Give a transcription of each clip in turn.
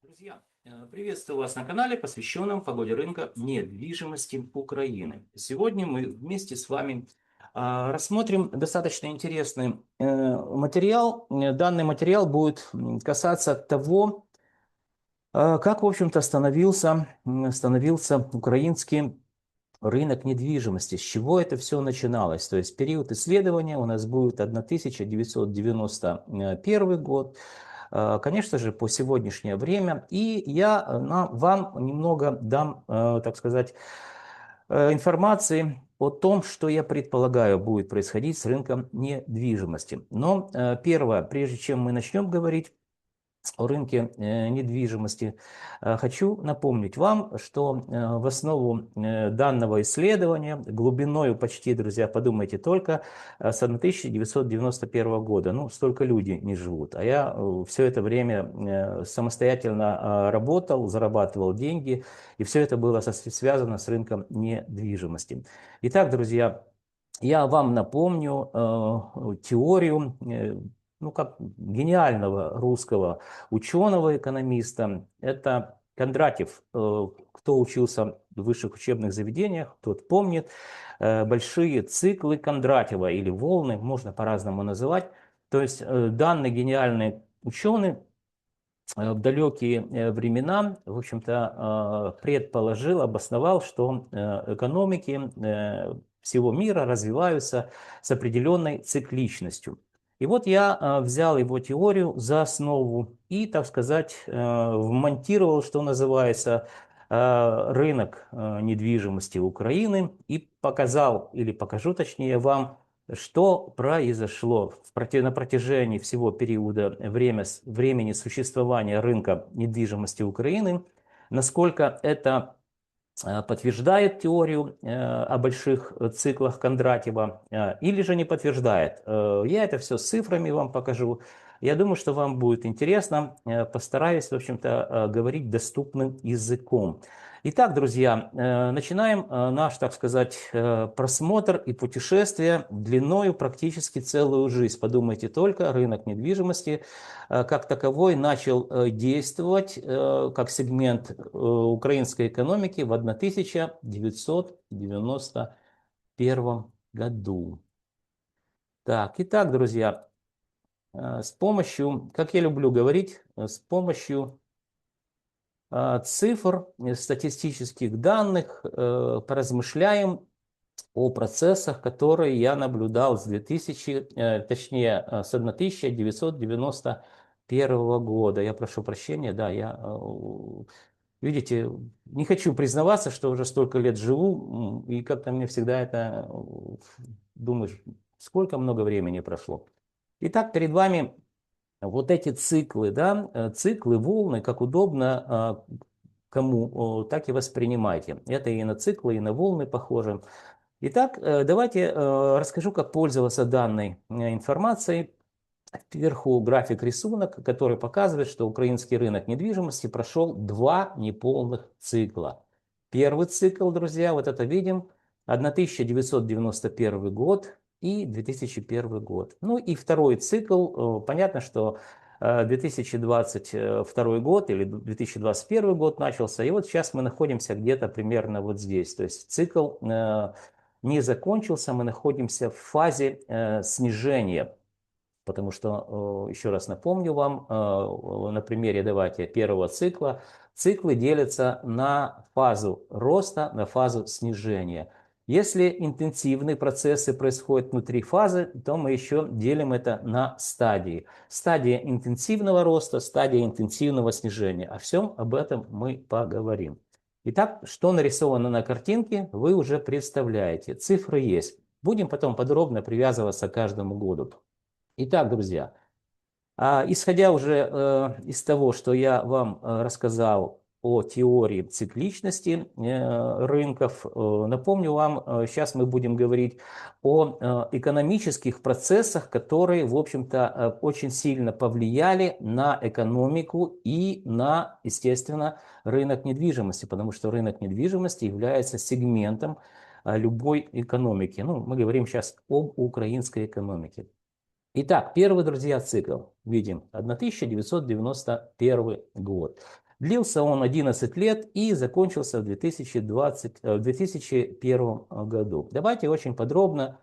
Друзья, приветствую вас на канале, посвященном погоде рынка недвижимости Украины. Сегодня мы вместе с вами рассмотрим достаточно интересный материал. Данный материал будет касаться того, как, в общем-то, становился украинский рынок недвижимости, с чего это все начиналось. То есть период исследования у нас будет 1991 год, конечно же, по сегодняшнее время. И я вам немного дам, так сказать, информации о том, что я предполагаю будет происходить с рынком недвижимости. Но первое, прежде чем мы начнем говорить о рынке недвижимости, хочу напомнить вам, что в основу данного исследования глубиною почти, друзья, подумайте только, с 1991 года. Ну, столько люди не живут. А я все это время самостоятельно работал, зарабатывал деньги, и все это было связано с рынком недвижимости. Итак, друзья, я вам напомню теорию, ну, как гениального русского ученого-экономиста. Это Кондратьев. Кто учился в высших учебных заведениях, тот помнит большие циклы Кондратьева или волны, можно по-разному называть. То есть данный гениальный ученый в далекие времена, в общем-то, предположил, обосновал, что экономики всего мира развиваются с определенной цикличностью. И вот я взял его теорию за основу и, так сказать, вмонтировал, что называется, рынок недвижимости Украины и показал, или покажу точнее вам, что произошло на протяжении всего периода времени существования рынка недвижимости Украины, насколько это подтверждает теорию о больших циклах Кондратьева или же не подтверждает. Я это все с цифрами вам покажу. Я думаю, что вам будет интересно. Постараюсь, в общем-то, говорить доступным языком. Итак, друзья, начинаем наш, так сказать, просмотр и путешествие длиною практически целую жизнь. Подумайте только, рынок недвижимости как таковой начал действовать как сегмент украинской экономики в 1991 году. Так, итак, друзья, с помощью, как я люблю говорить, с помощью цифр, статистических данных поразмышляем о процессах, которые я наблюдал с 1991 года. Я прошу прощения, да, видите, не хочу признаваться, что уже столько лет живу, и как-то мне всегда это, думаешь, сколько много времени прошло. Итак, перед вами вот эти циклы, да, циклы, волны, как удобно кому, так и воспринимайте. Это и на циклы, и на волны похоже. Итак, давайте расскажу, как пользоваться данной информацией. Вверху график-рисунок, который показывает, что украинский рынок недвижимости прошел два неполных цикла. Первый цикл, друзья, вот это видим, 1991 год и 2001 год. Ну и второй цикл, понятно, что 2022 год или 2021 год начался, и вот сейчас мы находимся где-то примерно вот здесь. То есть цикл не закончился, мы находимся в фазе снижения. Потому что, еще раз напомню вам, на примере, давайте, первого цикла, циклы делятся на фазу роста, на фазу снижения. Если интенсивные процессы происходят внутри фазы, то мы еще делим это на стадии. Стадия интенсивного роста, стадия интенсивного снижения. О всем об этом мы поговорим. Итак, что нарисовано на картинке, вы уже представляете. Цифры есть. Будем потом подробно привязываться к каждому году. Итак, друзья, исходя уже из того, что я вам рассказал о теории цикличности рынков, напомню вам, сейчас мы будем говорить о экономических процессах, которые, в общем-то, очень сильно повлияли на экономику и на, естественно, рынок недвижимости, потому что рынок недвижимости является сегментом любой экономики. Ну, мы говорим сейчас об украинской экономике. Итак, первый, друзья, цикл. Видим 1991 год. Длился он 11 лет и закончился в 2001 году. Давайте очень подробно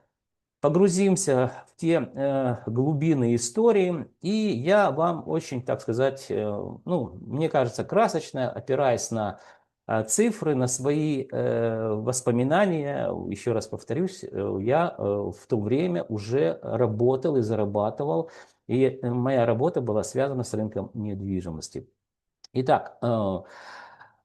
погрузимся в те глубины истории, и я вам очень, так сказать, ну, мне кажется, красочно, опираясь на цифры, на свои воспоминания, еще раз повторюсь, я в то время уже работал и зарабатывал, и моя работа была связана с рынком недвижимости. Итак,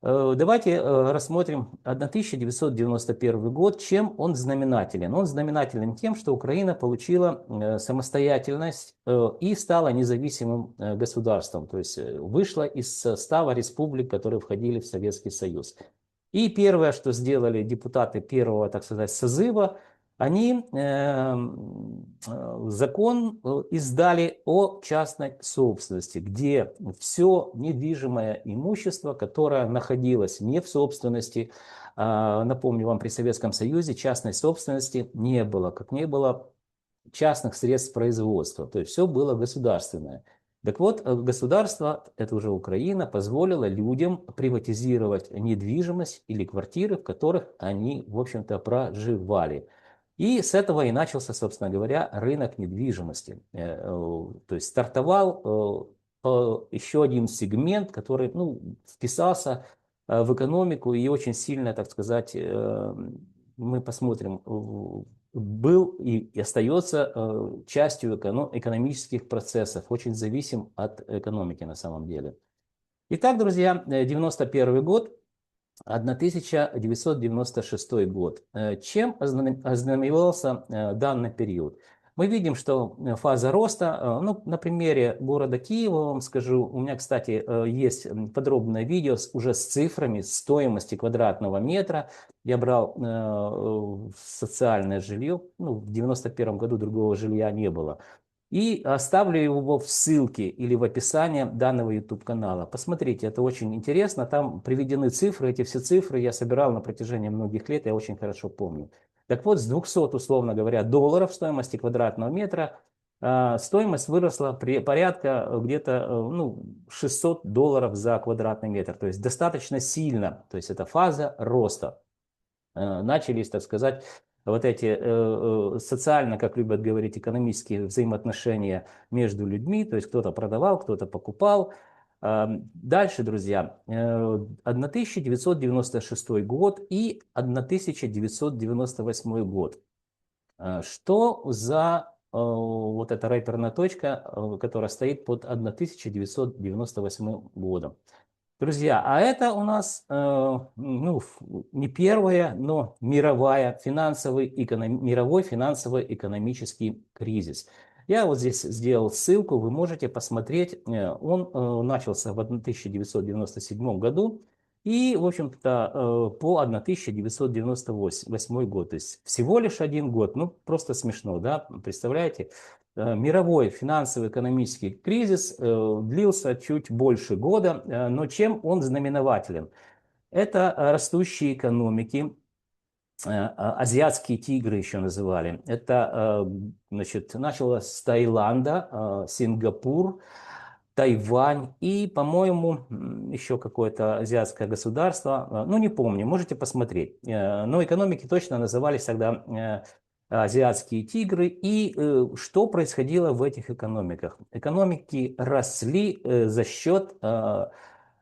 давайте рассмотрим 1991 год. Чем он знаменателен? Он знаменателен тем, что Украина получила самостоятельность и стала независимым государством, то есть вышла из состава республик, которые входили в Советский Союз. И первое, что сделали депутаты первого, так сказать, созыва, они закон издали о частной собственности, где все недвижимое имущество, которое находилось не в собственности, напомню вам, при Советском Союзе частной собственности не было, как не было частных средств производства, то есть все было государственное. Так вот, государство, это уже Украина, позволило людям приватизировать недвижимость или квартиры, в которых они, в общем-то, проживали. И с этого и начался, собственно говоря, рынок недвижимости. То есть стартовал еще один сегмент, который, ну, вписался в экономику и очень сильно, так сказать, мы посмотрим, был и остается частью экономических процессов, очень зависим от экономики на самом деле. Итак, друзья, 91 год. 1996 год. Чем ознаменовался данный период? Мы видим, что фаза роста, ну, на примере города Киева, вам скажу, у меня, кстати, есть подробное видео уже с цифрами стоимости квадратного метра. Я брал социальное жилье, ну, в 91 году другого жилья не было. И оставлю его в ссылке или в описании данного YouTube канала. Посмотрите, это очень интересно. Там приведены цифры. Эти все цифры я собирал на протяжении многих лет, я очень хорошо помню. Так вот, с 200, условно говоря, долларов стоимости квадратного метра стоимость выросла порядка где-то ну, 600 долларов за квадратный метр. То есть достаточно сильно. То есть это фаза роста. Начались, так сказать, вот эти социально, как любят говорить, экономические взаимоотношения между людьми, то есть кто-то продавал, кто-то покупал. Дальше, друзья, 1996 год и 1998 год. Что за вот эта рэперная точка, которая стоит под 1998 годом? Друзья, а это у нас ну, не первая, но мировой финансово-экономический кризис. Я вот здесь сделал ссылку, вы можете посмотреть. Он начался в 1997 году и, в общем-то, по 1998 год. То есть всего лишь один год. Ну, просто смешно, да? Представляете? Мировой финансово-экономический кризис длился чуть больше года, но чем он знаменователен? Это растущие экономики, азиатские тигры еще называли. Это, значит, началось с Таиланда, Сингапур, Тайвань и, по-моему, еще какое-то азиатское государство. Ну, не помню, можете посмотреть. Но экономики точно назывались тогда азиатские тигры. И что происходило в этих экономиках? Экономики росли за счет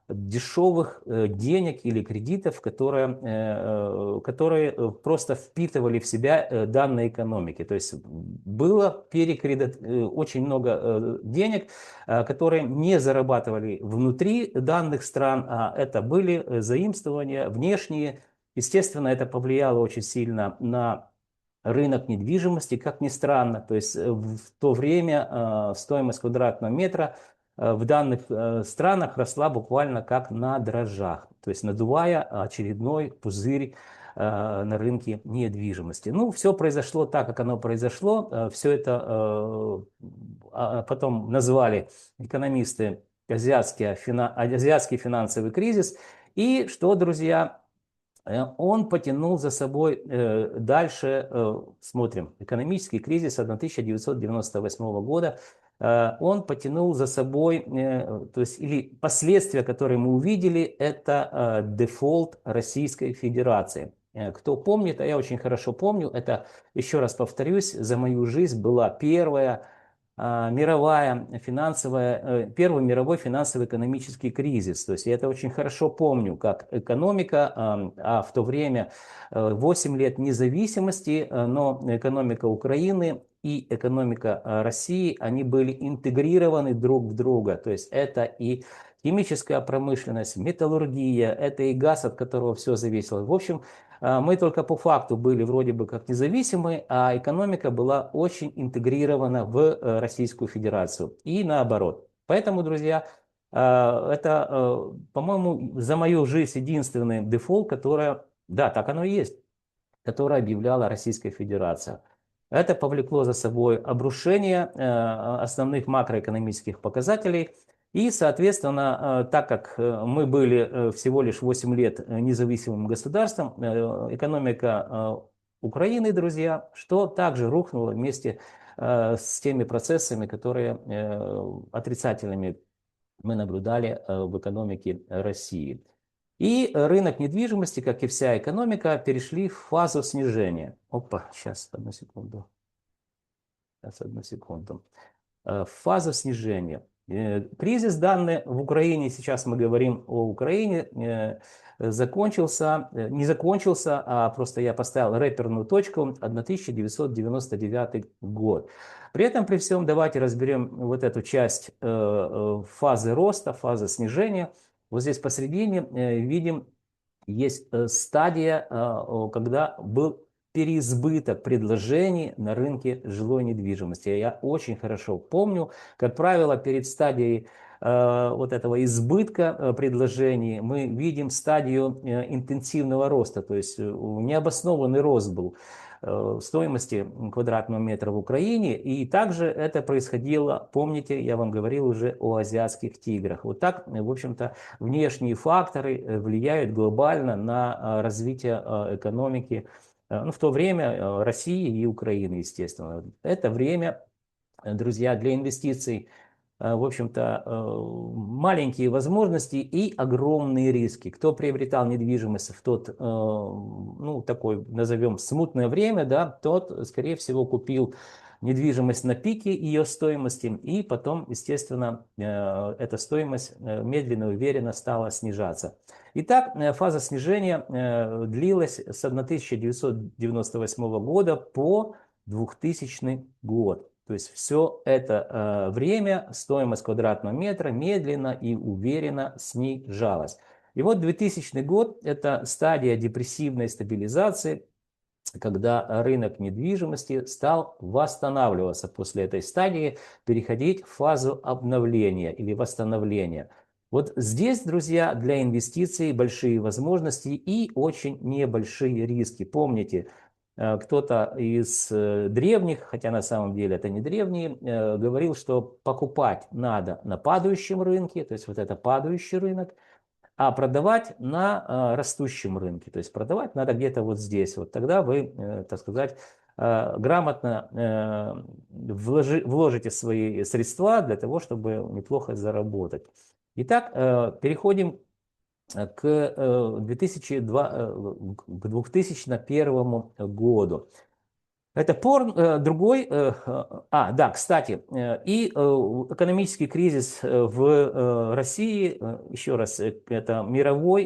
дешевых денег или кредитов, которые просто впитывали в себя данные экономики. То есть было очень много денег, которые не зарабатывали внутри данных стран, а это были заимствования внешние. Естественно, это повлияло очень сильно на рынок недвижимости, как ни странно. То есть в то время стоимость квадратного метра в данных странах росла буквально как на дрожжах, то есть надувая очередной пузырь на рынке недвижимости. Ну, все произошло так, как оно произошло. Все это потом назвали экономисты азиатский финансовый кризис. И что, друзья, он потянул за собой дальше, смотрим, экономический кризис 1998 года, он потянул за собой, то есть, или последствия, которые мы увидели, это дефолт Российской Федерации. Кто помнит, а я очень хорошо помню, это, еще раз повторюсь, за мою жизнь была первый мировой финансово-экономический кризис. То есть я это очень хорошо помню, как экономика, а в то время 8 лет независимости, но экономика Украины и экономика России, они были интегрированы друг в друга. То есть это и химическая промышленность, металлургия, это и газ, от которого все зависело. В общем, мы только по факту были вроде бы как независимы, а экономика была очень интегрирована в Российскую Федерацию и наоборот. Поэтому, друзья, это, по-моему, за мою жизнь единственный дефолт, который, да, так оно и есть, который объявляла Российская Федерация. Это повлекло за собой обрушение основных макроэкономических показателей. И, соответственно, так как мы были всего лишь 8 лет независимым государством, экономика Украины, друзья, что также рухнула вместе с теми процессами, которые отрицательными мы наблюдали в экономике России. И рынок недвижимости, как и вся экономика, перешли в фазу снижения. Опа, сейчас, одну секунду. Сейчас, одну секунду. Фаза снижения. Кризис данный в Украине, сейчас мы говорим о Украине, закончился, не закончился, а просто я поставил реперную точку 1999 год. При этом, при всем, давайте разберем вот эту часть фазы роста, фазы снижения. Вот здесь посередине видим, есть стадия, когда был переизбыток предложений на рынке жилой недвижимости. Я очень хорошо помню, как правило, перед стадией вот этого избытка предложений мы видим стадию интенсивного роста, то есть необоснованный рост был стоимости квадратного метра в Украине. И также это происходило, помните, я вам говорил уже о азиатских тиграх. Вот так, в общем-то, внешние факторы влияют глобально на развитие экономики, ну, в то время России и Украины, естественно. Это время, друзья, для инвестиций, в общем-то, маленькие возможности и огромные риски. Кто приобретал недвижимость в тот, ну, такой, назовем, смутное время, да, тот, скорее всего, купил недвижимость на пике ее стоимости, и потом, естественно, эта стоимость медленно и уверенно стала снижаться. Итак, фаза снижения длилась с 1998 года по 2000 год. То есть все это время стоимость квадратного метра медленно и уверенно снижалась. И вот 2000 год – это стадия депрессивной стабилизации, когда рынок недвижимости стал восстанавливаться после этой стадии, переходить в фазу обновления или восстановления. Вот здесь, друзья, для инвестиций большие возможности и очень небольшие риски. Помните, кто-то из древних, хотя на самом деле это не древние, говорил, что покупать надо на падающем рынке, то есть вот это падающий рынок, а продавать на растущем рынке. То есть продавать надо где-то вот здесь. Вот тогда вы, так сказать, грамотно вложите свои средства для того, чтобы неплохо заработать. Итак, переходим к 2001 году. Это другой, да, кстати, и экономический кризис в России, еще раз, это мировой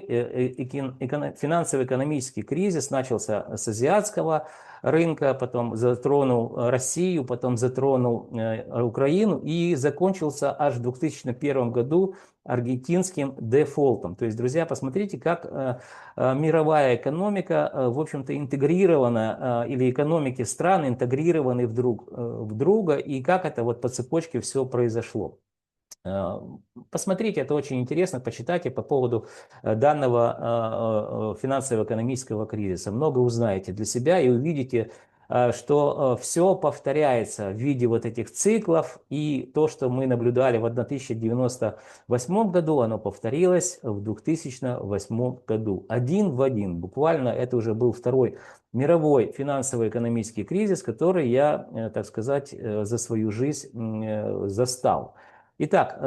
финансово-экономический кризис начался с азиатского рынка, потом затронул Россию, потом затронул Украину и закончился аж в 2001 году аргентинским дефолтом. То есть, друзья, посмотрите, как мировая экономика, в общем-то, интегрирована, или экономики стран интегрированы в друга, и как это вот по цепочке все произошло. Посмотрите, это очень интересно, почитайте по поводу данного финансово-экономического кризиса. Много узнаете для себя и увидите, что все повторяется в виде вот этих циклов, и то, что мы наблюдали в 1098 году, оно повторилось в 2008 году. Один в один, буквально это уже был второй мировой финансово-экономический кризис, который я, так сказать, за свою жизнь застал. Итак,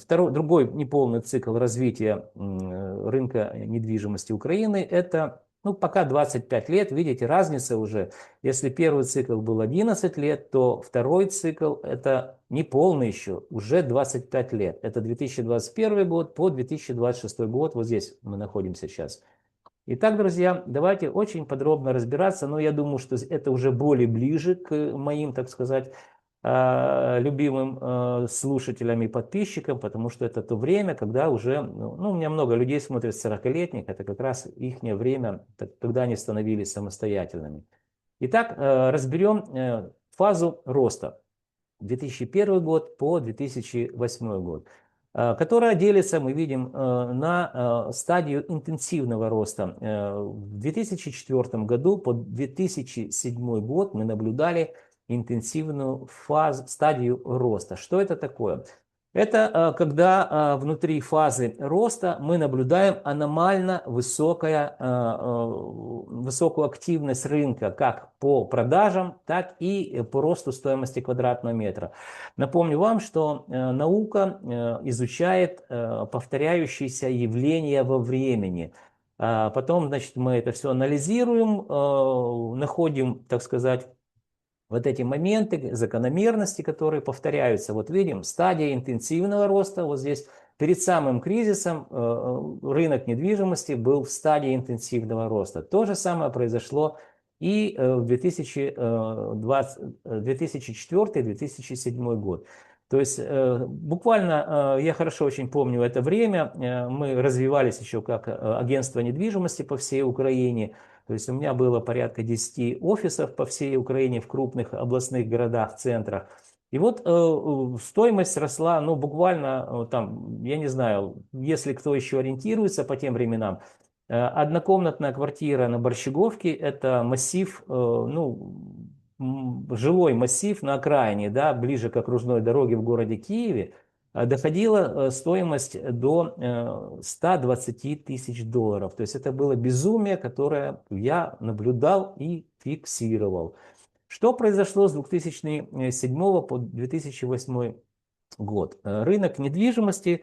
другой неполный цикл развития рынка недвижимости Украины – это, ну, пока 25 лет. Видите, разница уже. Если первый цикл был 11 лет, то второй цикл – это не полный еще, уже 25 лет. Это 2021 год по 2026 год. Вот здесь мы находимся сейчас. Итак, друзья, давайте очень подробно разбираться, но я думаю, что это уже более ближе к моим, так сказать, любимым слушателям и подписчикам, потому что это то время, когда уже, ну, у меня много людей смотрят 40-летних, это как раз их время, когда они становились самостоятельными. Итак, разберем фазу роста 2001 год по 2008 год, которая делится, мы видим, на стадию интенсивного роста. В 2004 году по 2007 год мы наблюдали интенсивную стадию роста. Что это такое? Это когда внутри фазы роста мы наблюдаем аномально высокую активность рынка как по продажам, так и по росту стоимости квадратного метра. Напомню вам, что наука изучает повторяющиеся явления во времени. Потом, значит, мы это все анализируем, находим, так сказать, вот эти моменты, закономерности, которые повторяются. Вот видим, стадия интенсивного роста, вот здесь перед самым кризисом рынок недвижимости был в стадии интенсивного роста. То же самое произошло и в 2004-2007 год. То есть буквально я хорошо очень помню это время, мы развивались еще как агентство недвижимости по всей Украине. То есть у меня было порядка 10 офисов по всей Украине в крупных областных городах, центрах. И вот стоимость росла, ну, буквально, там, я не знаю, если кто еще ориентируется по тем временам, однокомнатная квартира на Борщеговке – это массив, ну, жилой массив на окраине, да, ближе к окружной дороге в городе Киеве, доходила стоимость до 120 тысяч долларов. То есть это было безумие, которое я наблюдал и фиксировал. Что произошло с 2007 по 2008 год? Рынок недвижимости,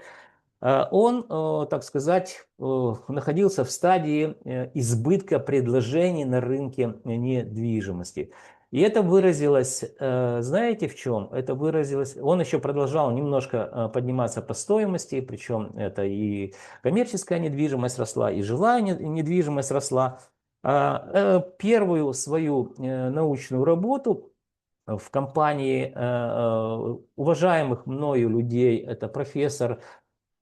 он, так сказать, находился в стадии избытка предложений на рынке недвижимости. И это выразилось, знаете, в чем? Это выразилось, он еще продолжал немножко подниматься по стоимости, причем это и коммерческая недвижимость росла, и жилая недвижимость росла. Первую свою научную работу в компании уважаемых мною людей, это профессор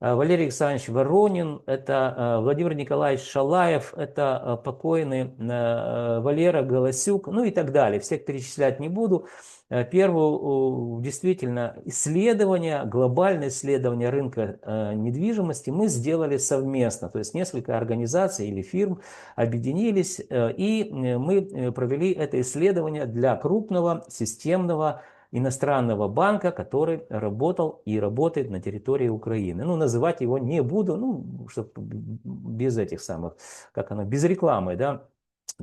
Валерий Александрович Воронин, это Владимир Николаевич Шалаев, это покойный Валера Голосюк, ну и так далее. Всех перечислять не буду. Первое действительно исследование, глобальное исследование рынка недвижимости мы сделали совместно. То есть несколько организаций или фирм объединились, и мы провели это исследование для крупного системного иностранного банка, который работал и работает на территории Украины. Ну, называть его не буду, ну, чтобы без этих самых, как оно, без рекламы, да.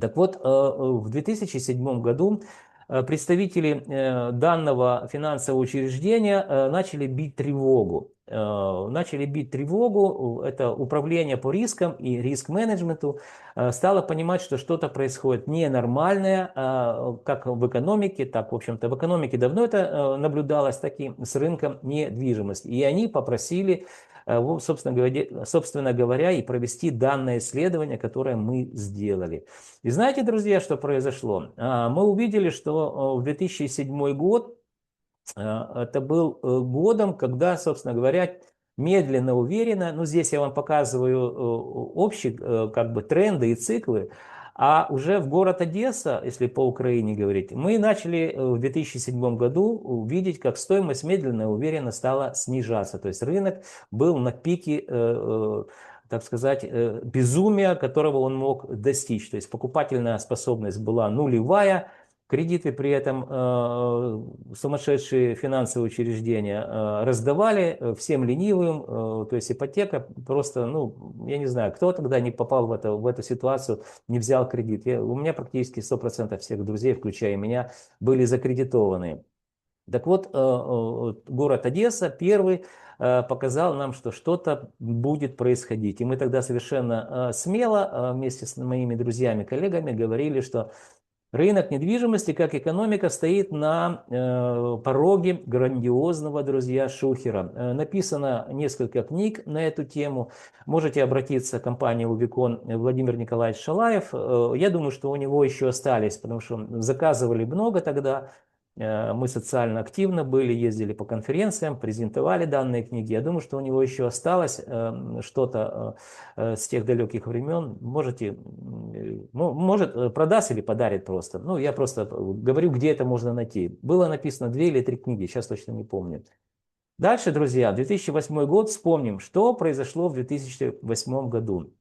Так вот, в 2007 году представители данного финансового учреждения начали бить тревогу. Это управление по рискам и риск-менеджменту стало понимать, что что-то происходит ненормальное, как в экономике, так, в общем-то, в экономике давно это наблюдалось, так и с рынком недвижимости. И они попросили, собственно говоря, и провести данное исследование, которое мы сделали. И знаете, друзья, что произошло? Мы увидели, что в 2007 год это был годом, когда, собственно говоря, медленно, уверенно, ну здесь я вам показываю общие как бы тренды и циклы, а уже в город Одесса, если по Украине говорить, мы начали в 2007 году видеть, как стоимость медленно и уверенно стала снижаться. То есть рынок был на пике, так сказать, безумия, которого он мог достичь. То есть покупательная способность была нулевая, кредиты при этом сумасшедшие финансовые учреждения раздавали всем ленивым, то есть ипотека просто, ну, я не знаю, кто тогда не попал в эту ситуацию, не взял кредит. У меня практически 100% всех друзей, включая меня, были закредитованы. Так вот, город Одесса первый показал нам, что что-то будет происходить. И мы тогда совершенно смело вместе с моими друзьями, коллегами говорили, что рынок недвижимости, как экономика, стоит на пороге грандиозного, друзья, шухера. Написано несколько книг на эту тему. Можете обратиться к компании «Увикон» Владимир Николаевич Шалаев. Я думаю, что у него еще остались, потому что заказывали много тогда. Мы социально активно были, ездили по конференциям, презентовали данные книги. Я думаю, что у него еще осталось что-то с тех далеких времен. Можете, ну, может, продаст или подарит просто. Ну, я просто говорю, где это можно найти. Было написано 2 или 3 книги, сейчас точно не помню. Дальше, друзья, 2008 год. Вспомним, что произошло в 2008 году.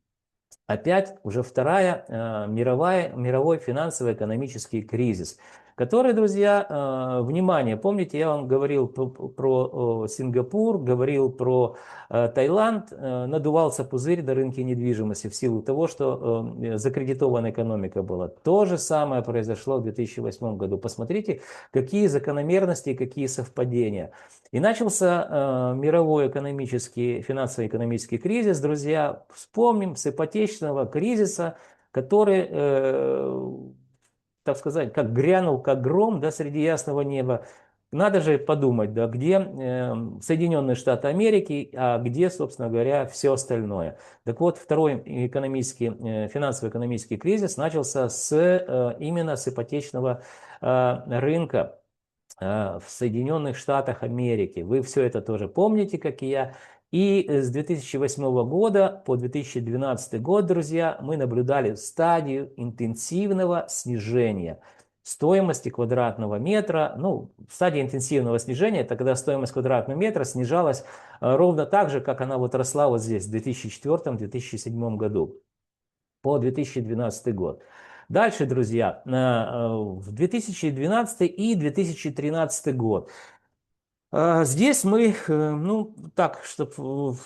Опять уже вторая мировой финансово-экономический кризис, который, друзья, внимание, помните, я вам говорил про Сингапур, говорил про Таиланд, надувался пузырь на рынке недвижимости в силу того, что закредитованная экономика была. То же самое произошло в 2008 году. Посмотрите, какие закономерности и какие совпадения. И начался мировой экономический, финансово-экономический кризис, друзья. Вспомним с ипотечного кризиса, который, так сказать, как грянул, как гром, да, среди ясного неба. Надо же подумать, да, где Соединенные Штаты Америки, а где, собственно говоря, все остальное. Так вот, второй финансово-экономический кризис начался именно с ипотечного рынка в Соединенных Штатах Америки. Вы все это тоже помните, как и я. И с 2008 года по 2012 год, друзья, мы наблюдали стадию интенсивного снижения стоимости квадратного метра. Ну, стадия интенсивного снижения – это когда стоимость квадратного метра снижалась ровно так же, как она вот росла вот здесь в 2004-2007 году по 2012 год. Дальше, друзья, в 2012 и 2013 год. Здесь мы, ну, так, чтобы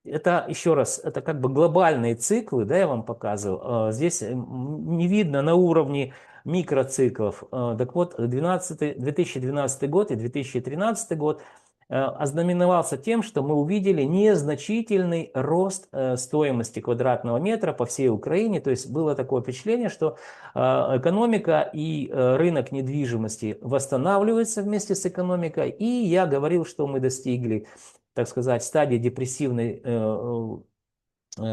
это, еще раз, это как бы глобальные циклы, да, я вам показывал. Здесь не видно на уровне микроциклов. Так вот, 2012 год и 2013 год ознаменовался тем, что мы увидели незначительный рост стоимости квадратного метра по всей Украине. То есть было такое впечатление, что экономика и рынок недвижимости восстанавливаются вместе с экономикой. И я говорил, что мы достигли, так сказать, стадии депрессивной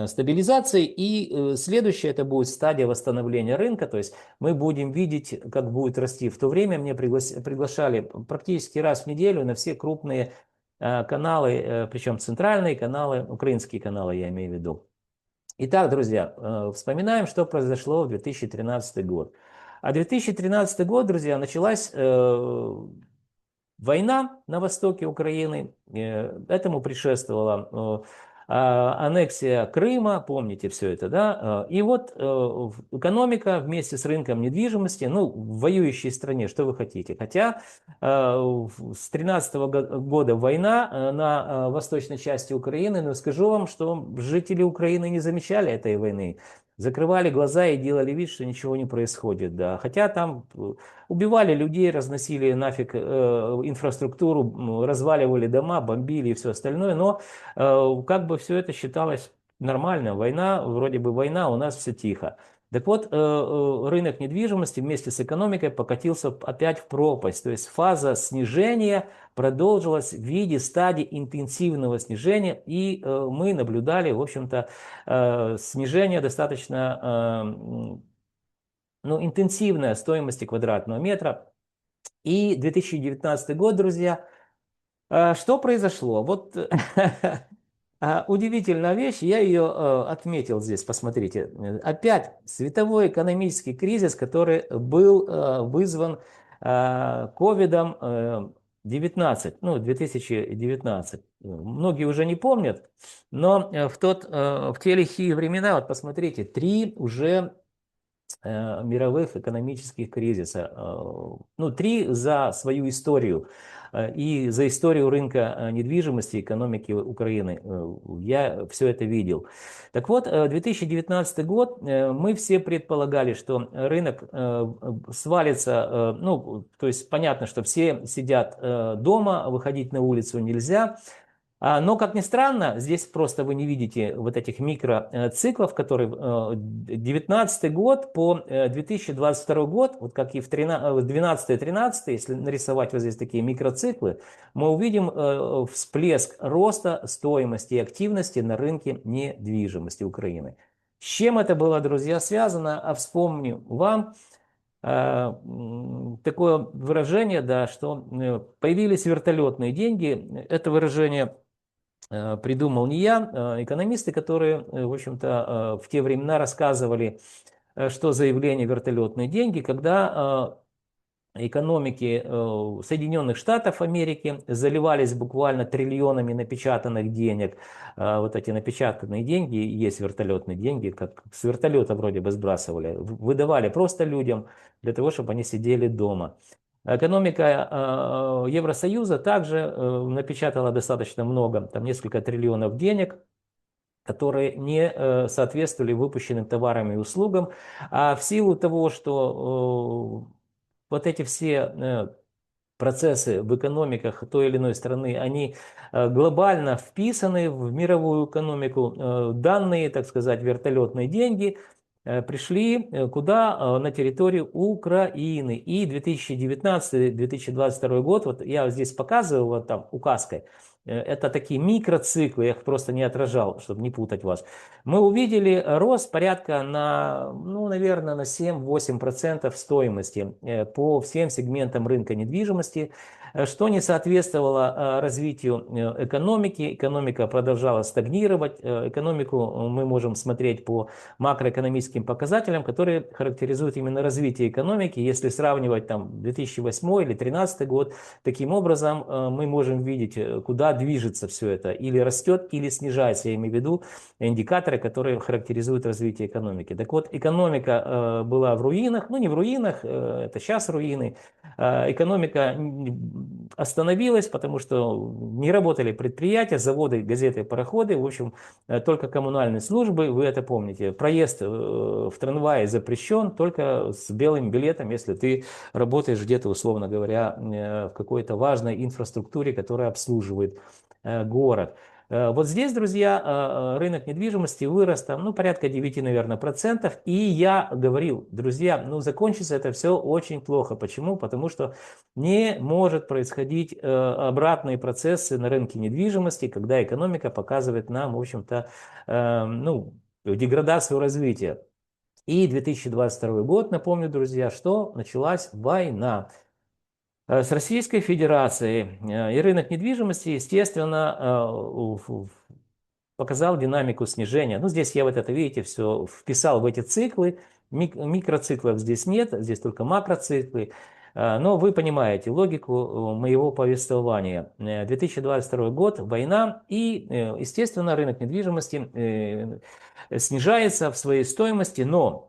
стабилизации, и следующая это будет стадия восстановления рынка, то есть мы будем видеть, как будет расти. В то время мне приглашали практически раз в неделю на все крупные каналы, причем центральные каналы, украинские каналы я имею в виду. Итак, друзья, вспоминаем, что произошло в 2013 год. А 2013 год, друзья, началась война на востоке Украины. Этому предшествовала аннексия Крыма, помните все это, да? И вот экономика вместе с рынком недвижимости, ну, в воюющей стране, что вы хотите. Хотя с 2013 года война на восточной части Украины, но скажу вам, что жители Украины не замечали этой войны. Закрывали глаза и делали вид, что ничего не происходит. Да. Хотя там убивали людей, разносили нафиг инфраструктуру, разваливали дома, бомбили и все остальное. Но как бы все это считалось нормально. Война, вроде бы война, у нас все тихо. Так вот, рынок недвижимости вместе с экономикой покатился опять в пропасть. То есть фаза снижения продолжилась в виде стадии интенсивного снижения. И мы наблюдали, в общем-то, снижение достаточно ну, интенсивное стоимости квадратного метра. И 2019 год, друзья, что произошло? Вот удивительная вещь, я ее отметил здесь, посмотрите. Опять световой экономический кризис, который был вызван COVID-19, ну, 2019. Многие уже не помнят, но в те лихие времена, вот посмотрите, 3 уже мировых экономических кризиса. Ну, 3 за свою историю и за историю рынка недвижимости, экономики Украины. Я все это видел. Так вот, 2019 год, мы все предполагали, что рынок свалится, ну, то есть понятно, что все сидят дома, выходить на улицу нельзя. Но, как ни странно, здесь просто вы не видите вот этих микроциклов, которые 19 год по 2022 год, вот как и в 12-13, если нарисовать вот здесь такие микроциклы, мы увидим всплеск роста стоимости и активности на рынке недвижимости Украины. С чем это было, друзья, связано? А вспомню вам такое выражение, да, что появились вертолетные деньги. Это выражение придумал не я, экономисты, которые, в общем-то, в те времена рассказывали, что заявление «вертолетные деньги», когда экономики Соединенных Штатов Америки заливались буквально триллионами напечатанных денег. Вот эти напечатанные деньги, есть вертолетные деньги, как с вертолета вроде бы сбрасывали, выдавали просто людям для того, чтобы они сидели дома. Экономика Евросоюза также напечатала достаточно много, там несколько триллионов денег, которые не соответствовали выпущенным товарам и услугам. А в силу того, что вот эти все процессы в экономиках той или иной страны, они глобально вписаны в мировую экономику. Данные, так сказать, вертолетные деньги пришли куда? На территорию Украины. И 2019-2022 год, вот я здесь показываю, вот там указкой, это такие микроциклы, я их просто не отражал, чтобы не путать вас. Мы увидели рост порядка на, ну, наверное, на 7-8% стоимости по всем сегментам рынка недвижимости, что не соответствовало развитию экономики. Экономика продолжала стагнировать. Экономику мы можем смотреть по макроэкономическим показателям, которые характеризуют именно развитие экономики. Если сравнивать там 2008 или 2013 год, таким образом мы можем видеть, куда движется все это. Или растет, или снижается. Я имею в виду индикаторы, которые характеризуют развитие экономики. Так вот, экономика была в руинах, ну не в руинах, это сейчас руины. Экономика остановилась, потому что не работали предприятия, заводы, газеты, пароходы. В общем, только коммунальные службы, вы это помните. Проезд в трамвае запрещен только с белым билетом, если ты работаешь где-то, условно говоря, в какой-то важной инфраструктуре, которая обслуживает город. Вот здесь, друзья, рынок недвижимости вырос там, ну, порядка 9, наверное, процентов. И я говорил, друзья, ну, закончится это все очень плохо. Почему? Потому что не может происходить обратные процессы на рынке недвижимости, когда экономика показывает нам, в общем-то, ну, деградацию развития. И 2022 год, напомню, друзья, что началась война с Российской Федерацией. И рынок недвижимости, естественно, показал динамику снижения. Ну, здесь я вот это, видите, все вписал в эти циклы. Микроциклов здесь нет, здесь только макроциклы. Но вы понимаете логику моего повествования. 2022 год, война, и, естественно, рынок недвижимости снижается в своей стоимости, но...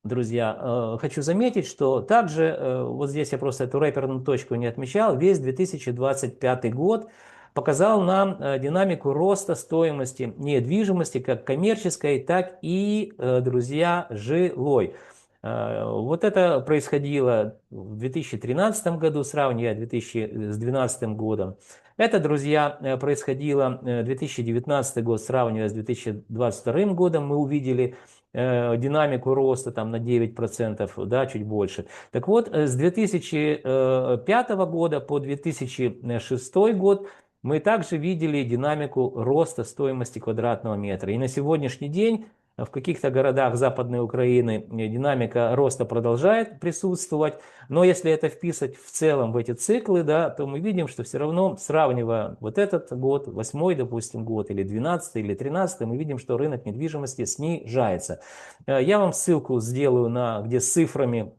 Друзья, хочу заметить, что также, вот здесь я просто эту рэперную точку не отмечал, весь 2025 год показал нам динамику роста стоимости недвижимости, как коммерческой, так и, друзья, жилой. Вот это происходило в 2013 году, сравнивая с 2012 годом. Это, друзья, происходило 2019 год, сравнивая с 2022 годом. Мы увидели динамику роста там на 9%, да, чуть больше. Так вот, с 2005 года по 2006 год мы также видели динамику роста стоимости квадратного метра. И на сегодняшний день в каких-то городах Западной Украины динамика роста продолжает присутствовать, но если это вписать в целом в эти циклы, да, то мы видим, что все равно, сравнивая вот этот год, 8-й, допустим, год, или 12-й, или 13-й, мы видим, что рынок недвижимости снижается. Я вам ссылку сделаю, где с цифрами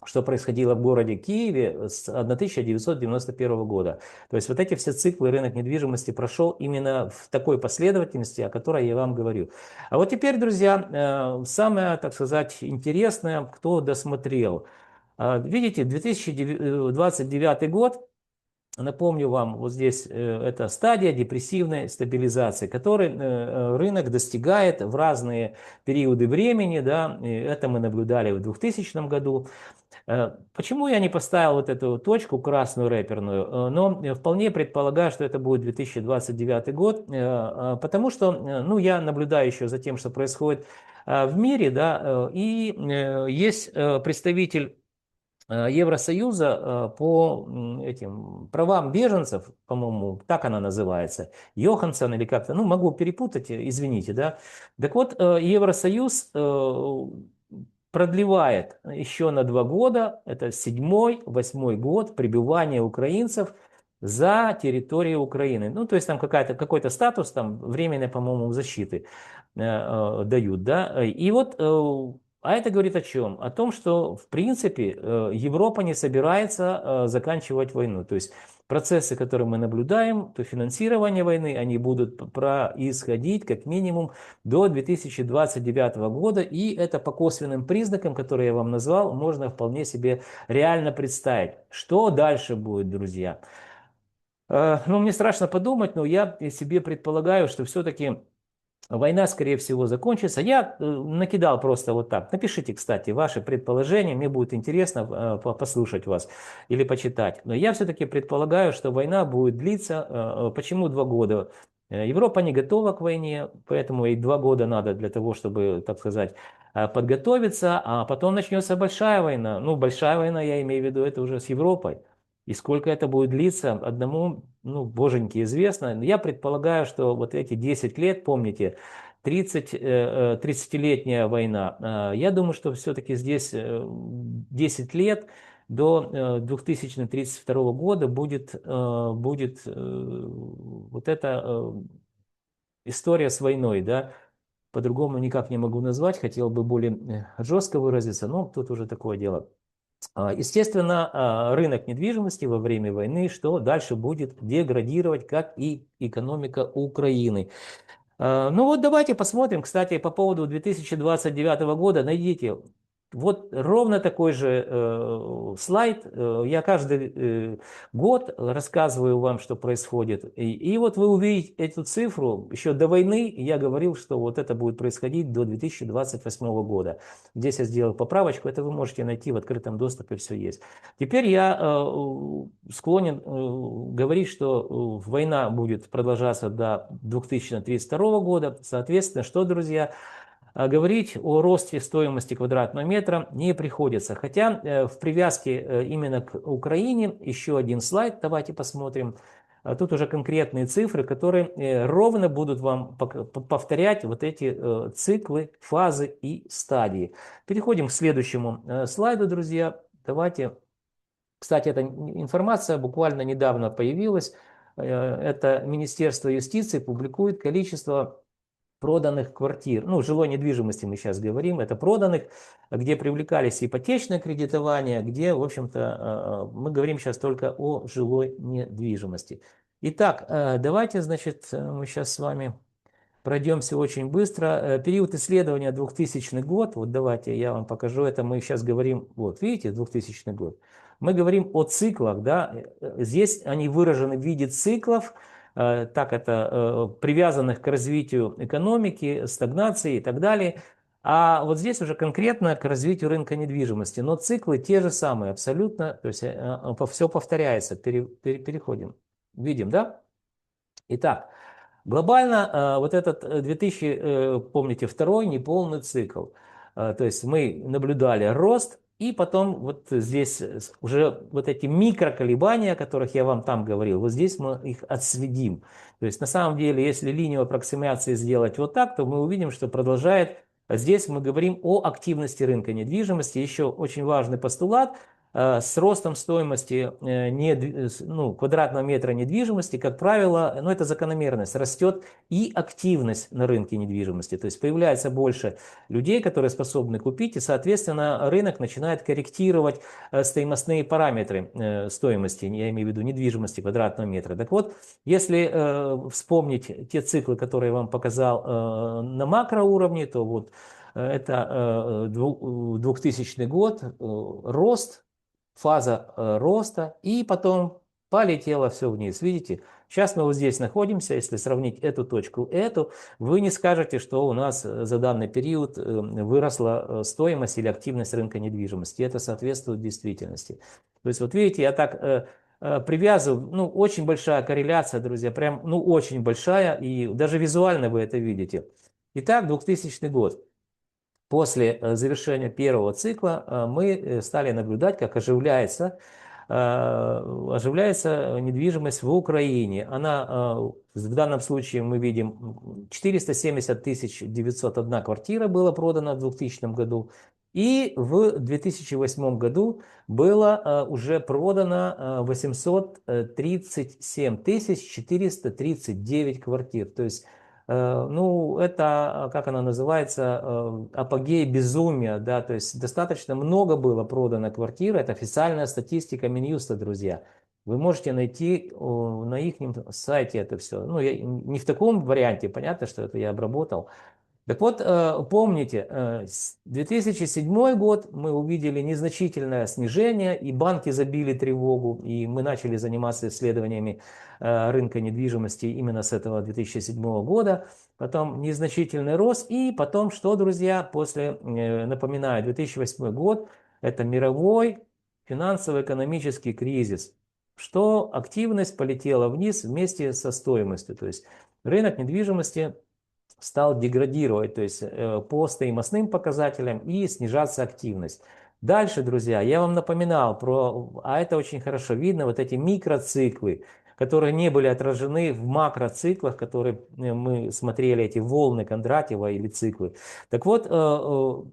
что происходило в городе Киеве с 1991 года. То есть вот эти все циклы рынок недвижимости прошел именно в такой последовательности, о которой я вам говорю. А вот теперь, друзья, самое, так сказать, интересное, кто досмотрел. Видите, 2029 год. Напомню вам, вот здесь это стадия депрессивной стабилизации, которой рынок достигает в разные периоды времени. Да, и это мы наблюдали в 2000 году. Почему я не поставил вот эту точку красную рэперную, но вполне предполагаю, что это будет 2029 год, потому что ну, я наблюдаю еще за тем, что происходит в мире, да, и есть представитель Евросоюза по этим правам беженцев, по-моему, так она называется, Йоханссон или как-то, ну, могу перепутать, извините, да. Так вот, Евросоюз продлевает еще на 2 года, это 7-8 год пребывания украинцев за территорией Украины. Ну, то есть там какой-то статус, там временной, по-моему, защиты дают, да. И вот а это говорит о чем? О том, что, в принципе, Европа не собирается заканчивать войну. То есть процессы, которые мы наблюдаем, то финансирование войны, они будут происходить как минимум до 2029 года. И это по косвенным признакам, которые я вам назвал, можно вполне себе реально представить. Что дальше будет, друзья? Ну, мне страшно подумать, но я себе предполагаю, что все-таки война, скорее всего, закончится. Я накидал просто вот так. Напишите, кстати, ваши предположения. Мне будет интересно послушать вас или почитать. Но я все-таки предполагаю, что война будет длиться. Почему 2 года? Европа не готова к войне, поэтому и 2 года надо для того, чтобы, так сказать, подготовиться. А потом начнется большая война. Ну, большая война, я имею в виду, это уже с Европой. И сколько это будет длиться, одному, ну, боженьке известно. Я предполагаю, что вот эти 10 лет, помните, 30-летняя война, я думаю, что все-таки здесь 10 лет до 2032 года будет вот эта история с войной, да, по-другому никак не могу назвать, хотел бы более жестко выразиться, но тут уже такое дело. Естественно, рынок недвижимости во время войны, что дальше будет деградировать, как и экономика Украины. Ну вот давайте посмотрим, кстати, по поводу 2029 года, найдите вот ровно такой же слайд. Я каждый год рассказываю вам, что происходит. И вот вы увидите эту цифру. Еще до войны я говорил, что вот это будет происходить до 2028 года. Здесь я сделал поправочку. Это вы можете найти в открытом доступе, все есть. Теперь я склонен говорить, что война будет продолжаться до 2032 года. Соответственно, что, друзья, говорить о росте стоимости квадратного метра не приходится. Хотя в привязке именно к Украине, еще один слайд, давайте посмотрим. Тут уже конкретные цифры, которые ровно будут вам повторять вот эти циклы, фазы и стадии. Переходим к следующему слайду, друзья. Давайте. Кстати, эта информация буквально недавно появилась. Это Министерство юстиции публикует количество проданных квартир, ну, жилой недвижимости мы сейчас говорим, это проданных, где привлекались ипотечное кредитование, где, в общем-то, мы говорим сейчас только о жилой недвижимости. Итак, давайте, значит, мы сейчас с вами пройдемся очень быстро. Период исследования 2000 год, вот давайте я вам покажу, это мы сейчас говорим, вот видите, 2000 год. Мы говорим о циклах, да, здесь они выражены в виде циклов, так это привязанных к развитию экономики, стагнации и так далее. А вот здесь уже конкретно к развитию рынка недвижимости. Но циклы те же самые абсолютно, то есть все повторяется. Переходим. Видим, да? Итак, глобально вот этот 2000, помните, второй неполный цикл. То есть мы наблюдали рост, и потом вот здесь уже вот эти микроколебания, о которых я вам там говорил, вот здесь мы их отследим. То есть на самом деле, если линию аппроксимации сделать вот так, то мы увидим, что продолжает. Здесь мы говорим о активности рынка недвижимости. Еще очень важный постулат. с ростом стоимости квадратного метра недвижимости, как правило, ну, это закономерность, растет и активность на рынке недвижимости. То есть появляется больше людей, которые способны купить, и, соответственно, рынок начинает корректировать стоимостные параметры стоимости, я имею в виду недвижимости квадратного метра. Так вот, если вспомнить те циклы, которые я вам показал на макроуровне, то вот это 2000 год, рост, фаза роста, и потом полетело все вниз. Видите? Сейчас мы вот здесь находимся, если сравнить эту точку, эту, вы не скажете, что у нас за данный период выросла стоимость или активность рынка недвижимости. Это соответствует действительности. То есть вот видите, я так привязываю, ну, очень большая корреляция, друзья, прям, ну, очень большая, и даже визуально вы это видите. Итак, 2000 год. После завершения первого цикла мы стали наблюдать, как оживляется недвижимость в Украине. Она, в данном случае мы видим 470 901 квартира была продана в 2000 году. И в 2008 году было уже продано 837 439 квартир. То есть ну, это, как она называется, апогей безумия, да, то есть достаточно много было продано квартир, это официальная статистика Минюста, друзья. Вы можете найти на их сайте это все. Ну, я, не в таком варианте, понятно, что это я обработал. Так вот, помните, 2007 год мы увидели незначительное снижение, и банки забили тревогу, и мы начали заниматься исследованиями рынка недвижимости именно с этого 2007 года. Потом незначительный рост, и потом что, друзья, напоминаю, 2008 год – это мировой финансово-экономический кризис, что активность полетела вниз вместе со стоимостью, то есть рынок недвижимости стал деградировать, то есть по стоимостным показателям, и снижаться активность. Дальше, друзья, я вам напоминал а это очень хорошо видно, вот эти микроциклы, которые не были отражены в макроциклах, которые мы смотрели, эти волны Кондратьева или циклы. Так вот,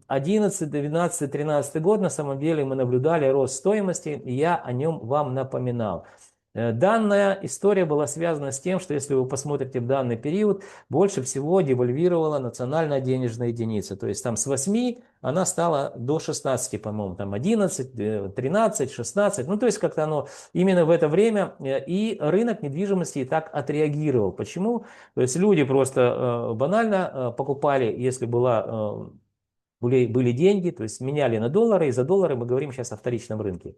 11, 12, 13 год на самом деле мы наблюдали рост стоимости, и я о нем вам напоминал. Данная история была связана с тем, что если вы посмотрите в данный период, больше всего девальвировала национальная денежная единица. То есть там с 8 она стала до 16, по-моему, там 11, 13, 16. Ну, то есть как-то оно именно в это время и рынок недвижимости и так отреагировал. Почему? То есть люди просто банально покупали, если были деньги, то есть меняли на доллары, и за доллары мы говорим сейчас о вторичном рынке.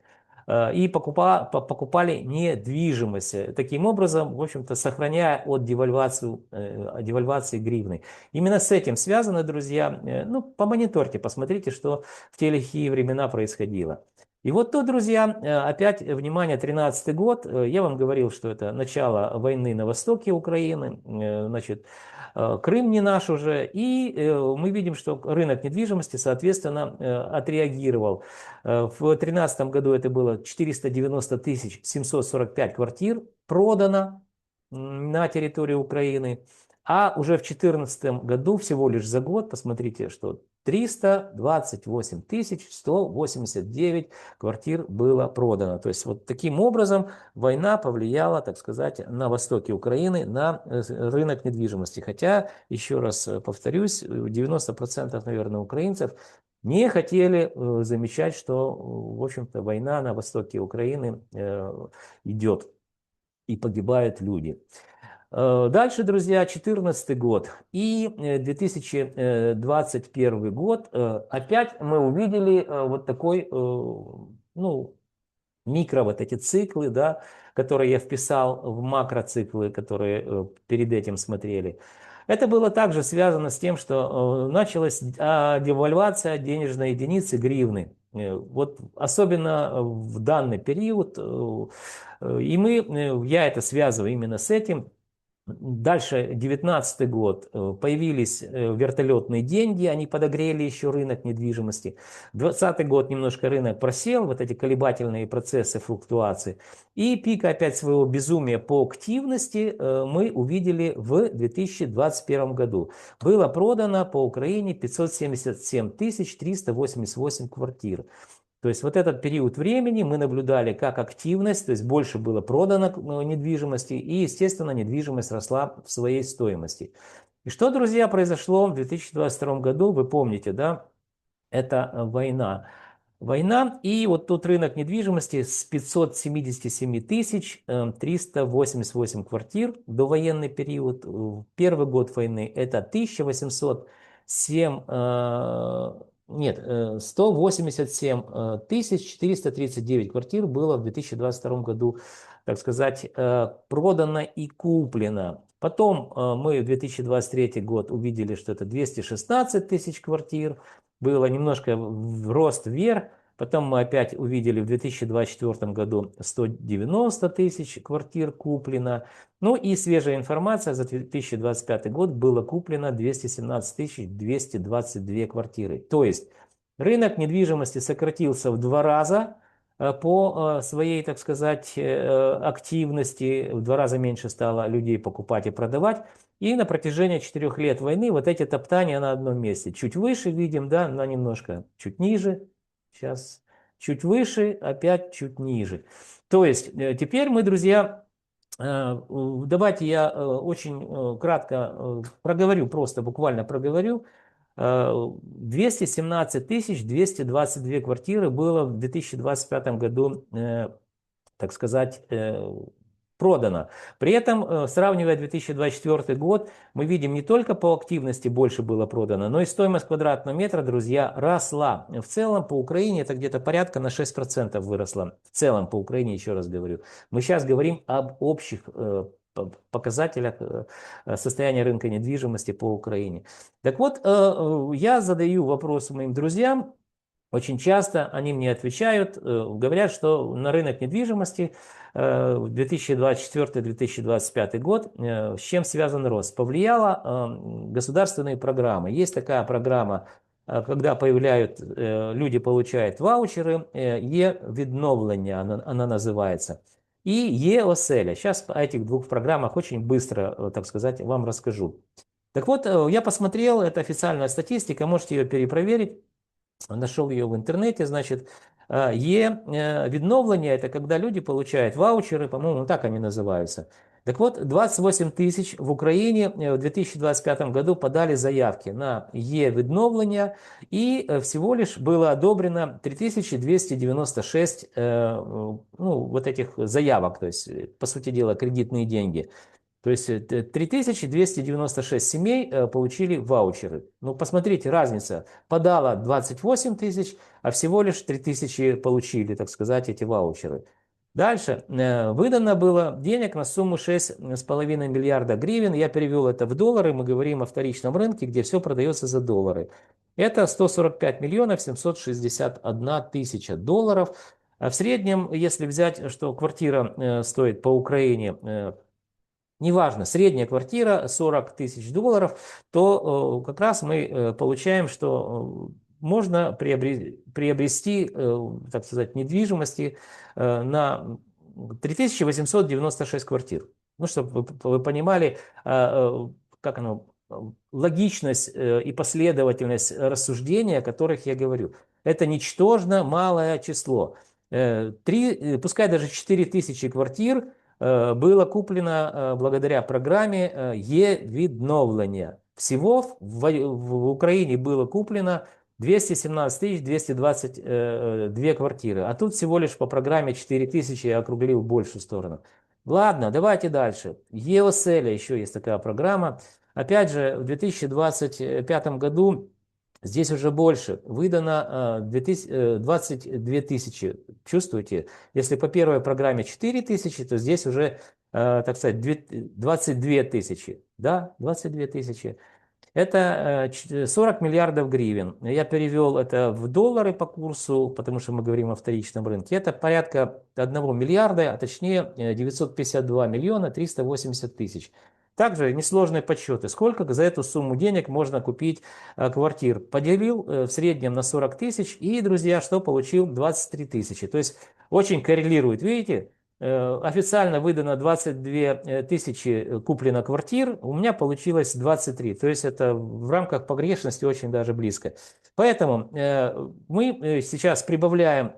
И покупали недвижимость, таким образом, в общем-то, сохраняя от девальвации гривны. Именно с этим связано, друзья, ну, помониторьте, посмотрите, что в те лихие времена происходило. И вот то, друзья, опять, внимание, 13 год, я вам говорил, что это начало войны на востоке Украины, значит, Крым не наш уже, и мы видим, что рынок недвижимости, соответственно, отреагировал. В 2013 году это было 490 745 квартир продано на территории Украины, а уже в 2014 году, всего лишь за год, посмотрите, что 328 189 квартир было продано. То есть вот таким образом война повлияла, так сказать, на востоке Украины, на рынок недвижимости. Хотя, еще раз повторюсь, 90%, наверное, украинцев не хотели замечать, что, в общем-то, война на востоке Украины идет и погибают люди. Дальше, друзья, 2014 год и 2021 год. Опять мы увидели вот такой, ну, микро вот эти циклы, да, которые я вписал в макроциклы, которые перед этим смотрели. Это было также связано с тем, что началась девальвация денежной единицы гривны. Вот особенно в данный период. И я это связываю именно с этим. Дальше, 2019 год, появились вертолетные деньги, они подогрели еще рынок недвижимости. 2020 год немножко рынок просел, вот эти колебательные процессы флуктуации. И пик опять своего безумия по активности мы увидели в 2021 году. Было продано по Украине 577 388 квартир. То есть вот этот период времени мы наблюдали как активность, то есть больше было продано недвижимости, и, естественно, недвижимость росла в своей стоимости. И что, друзья, произошло в 2022 году, вы помните, да, это война. Война, и вот тут рынок недвижимости с 577 тысяч 388 квартир, довоенный период, первый год войны это 1807, нет, 187 тысяч 439 квартир было в 2022 году, так сказать, продано и куплено. Потом мы в 2023 год увидели, что это 216 тысяч квартир, было немножко рост вверх, потом мы опять увидели в 2024 году 190 тысяч квартир куплено, ну и свежая информация за 2025 год было куплено 217 222 квартиры. То есть рынок недвижимости сократился в 2 раза по своей, так сказать, активности, в 2 раза меньше стало людей покупать и продавать. И на протяжении 4 лет войны вот эти топтания на одном месте. Чуть выше видим, да, но немножко чуть ниже. Сейчас чуть выше, опять чуть ниже. То есть теперь мы, друзья, давайте я очень кратко проговорю, просто буквально проговорю. 217 222 квартиры было в 2025 году, так сказать, продано. При этом, сравнивая 2024 год, мы видим не только по активности больше было продано, но и стоимость квадратного метра, друзья, росла. В целом по Украине это где-то порядка на 6% выросла. В целом по Украине, еще раз говорю. Мы сейчас говорим об общих показателях состояния рынка недвижимости по Украине. Так вот, я задаю вопрос моим друзьям. Очень часто они мне отвечают, говорят, что на рынок недвижимости в 2024-2025 год с чем связан рост? Повлияла государственные программы. Есть такая программа, когда люди получают ваучеры, Е-відновлення она называется, и Е-оселя. Сейчас о этих двух программах очень быстро, так сказать, вам расскажу. Так вот, я посмотрел, это официальная статистика, можете ее перепроверить. Нашел ее в интернете, значит, Е-відновлення, это когда люди получают ваучеры, по-моему, так они называются. Так вот, 28 тысяч в Украине в 2025 году подали заявки на Е-відновлення, и всего лишь было одобрено 3296 вот этих заявок, то есть, по сути дела, кредитные деньги. То есть 3296 семей получили ваучеры. Ну, посмотрите, разница. Подало 28 тысяч, а всего лишь 3000 получили, так сказать, эти ваучеры. Дальше. Выдано было денег на сумму 6,5 миллиарда гривен. Я перевел это в доллары. Мы говорим о вторичном рынке, где все продается за доллары. Это 145 миллионов 761 тысяча долларов. А в среднем, если взять, что квартира стоит по Украине, неважно, средняя квартира 40 тысяч долларов, то как раз мы получаем, что можно приобрести, так сказать, недвижимости на 3896 квартир. Ну, чтобы вы понимали, как оно, логичность и последовательность рассуждения, о которых я говорю. Это ничтожно малое число. Пускай даже 4000 квартир было куплено благодаря программе Е-відновлення. Всего в Украине было куплено 217 222 квартиры, а тут всего лишь по программе 4000, я округлил в большую сторону. Ладно, давайте дальше. Е-оселя еще есть такая программа. Опять же, в 2025 году здесь уже больше. Выдано 22 тысячи. Чувствуете? Если по первой программе 4 тысячи, то здесь уже, так сказать, 22 тысячи. Да, 22 тысячи. Это 40 миллиардов гривен. Я перевел это в доллары по курсу, потому что мы говорим о вторичном рынке. Это порядка 1 миллиарда, а точнее 952 миллиона 380 тысяч. Также несложные подсчеты. Сколько за эту сумму денег можно купить квартир? Поделил в среднем на 40 тысяч и, друзья, что получил? 23 тысячи. То есть очень коррелирует, видите? Официально выдано 22 тысячи куплено квартир, у меня получилось 23. То есть это в рамках погрешности очень даже близко. Поэтому мы сейчас прибавляем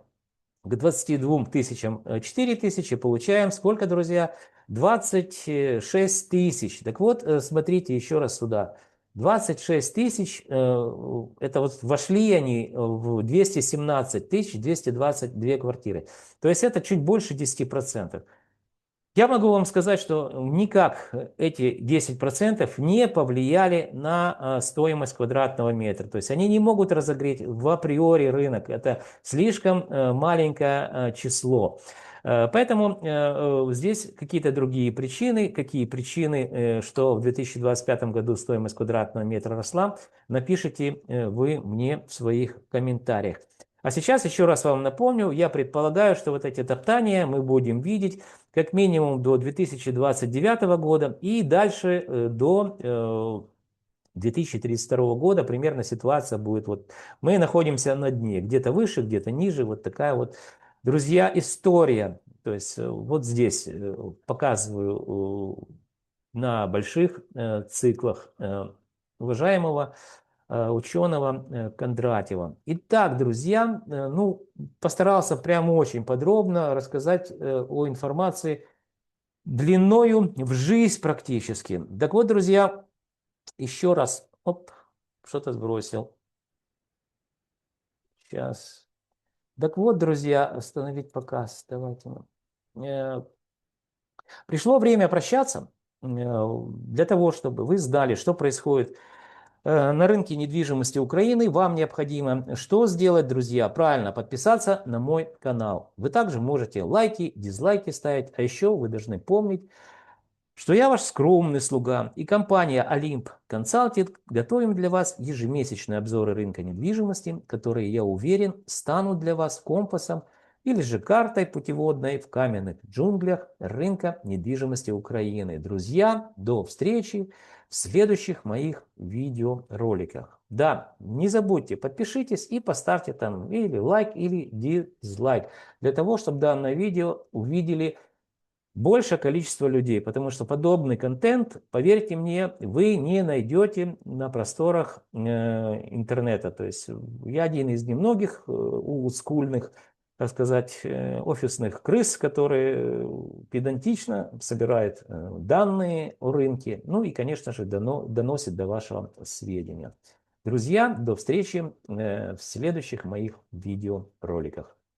к 22 тысячам 4 тысячи, получаем сколько, друзья? 26 тысяч. Так вот, смотрите еще раз сюда. 26 тысяч, это вот вошли они в 217 тысяч 222 квартиры. То есть это чуть больше 10%. Я могу вам сказать, что никак эти 10% не повлияли на стоимость квадратного метра. То есть они не могут разогреть в априори рынок. Это слишком маленькое число. Поэтому здесь какие-то другие причины. Какие причины, что в 2025 году стоимость квадратного метра росла, напишите вы мне в своих комментариях. А сейчас еще раз вам напомню, я предполагаю, что вот эти топтания мы будем видеть как минимум до 2029 года и дальше до 2032 года примерно ситуация будет вот. Мы находимся на дне, где-то выше, где-то ниже, вот такая вот, друзья, история. То есть вот здесь показываю на больших циклах уважаемого ученого Кондратьева. Итак, друзья, ну, постарался прям очень подробно рассказать о информации длиною в жизнь практически. Так вот, друзья, еще раз, оп, что-то сбросил. Сейчас. Так вот, друзья, остановить показ. Давайте. Пришло время прощаться для того, чтобы вы знали, что происходит на рынке недвижимости Украины. Вам необходимо что сделать, друзья? Правильно, подписаться на мой канал. Вы также можете лайки, дизлайки ставить. А еще вы должны помнить, что я ваш скромный слуга и компания Olymp Consulting готовим для вас ежемесячные обзоры рынка недвижимости, которые, я уверен, станут для вас компасом или же картой путеводной в каменных джунглях рынка недвижимости Украины. Друзья, до встречи в следующих моих видеороликах. Да, не забудьте, подпишитесь и поставьте там или лайк, или дизлайк, для того, чтобы данное видео увидели большее количество людей, потому что подобный контент, поверьте мне, вы не найдете на просторах интернета. То есть я один из немногих олдскульных, так сказать, офисных крыс, которые педантично собирают данные о рынке, ну и, конечно же, доносят до вашего сведения. Друзья, до встречи в следующих моих видеороликах.